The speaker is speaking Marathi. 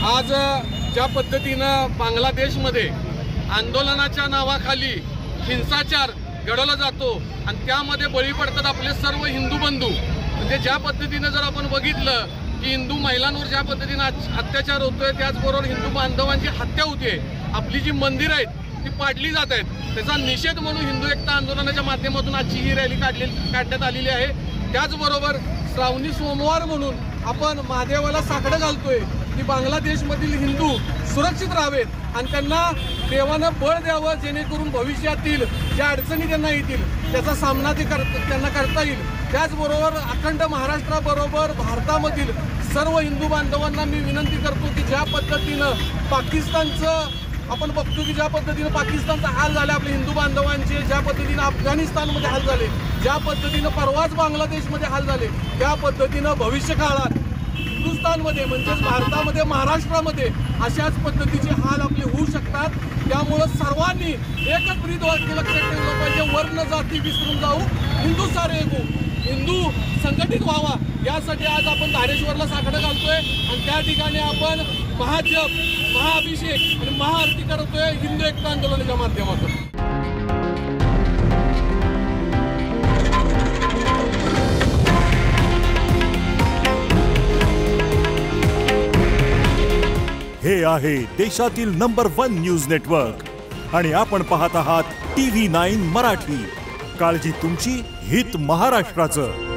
आज ज्या पद्धतीनं बांगलादेशमध्ये आंदोलनाच्या नावाखाली हिंसाचार घडवला जातो आणि त्यामध्ये बळी पडतात आपले सर्व हिंदू बंधू। म्हणजे ज्या पद्धतीनं जर आपण बघितलं की हिंदू महिलांवर ज्या पद्धतीनं अत्याचार होतोय, त्याचबरोबर हिंदू बांधवांची हत्या होते, आपली जी मंदिरं आहेत ती पाडली जात आहेत, त्याचा निषेध म्हणून हिंदू एकता आंदोलनाच्या माध्यमातून आजची ही रॅली काढण्यात आलेली आहे। त्याचबरोबर श्रावणी सोमवार म्हणून आपण महादेवाला साकडं घालतोय की बांगलादेशमधील हिंदू सुरक्षित राहावेत आणि त्यांना देवानं बळ द्यावं, जेणेकरून भविष्यातील ज्या अडचणी त्यांना येतील त्याचा सामना त्यांना करता येईल। त्याचबरोबर अखंड महाराष्ट्राबरोबर भारतामधील सर्व हिंदू बांधवांना मी विनंती करतो की ज्या पद्धतीनं पाकिस्तानचं आपण बघतो की ज्या पद्धतीनं पाकिस्तानचा हाल झाला आपल्या हिंदू बांधवांचे, ज्या पद्धतीनं अफगाणिस्तानमध्ये हाल झाले, ज्या पद्धतीनं परवाच बांगलादेशमध्ये हाल झाले, त्या पद्धतीनं भविष्य काळात हिंदुस्थानमध्ये म्हणजेच भारतामध्ये महाराष्ट्रामध्ये अशाच पद्धतीचे हाल आपले होऊ शकतात। त्यामुळं सर्वांनी एकच ब्रीद वाक्य लक्षात ठेवलं पाहिजे, वर्ण जाती विसरून जाऊ, हिंदू सारे एक होऊ, हिंदू संघटित व्हावा, यासाठी आज आपण धारेश्वरला साकडं घालतोय आणि त्या ठिकाणी आपण महाजप, महाअभिषेक आणि महाआरती करतोय हिंदू एकता आंदोलनाच्या माध्यमातून। हे आहे देशातील नंबर 1 न्यूज नेटवर्क आणि आपण पाहत आहात TV9 मराठी। काळजी तुमची, हित महाराष्ट्राचं।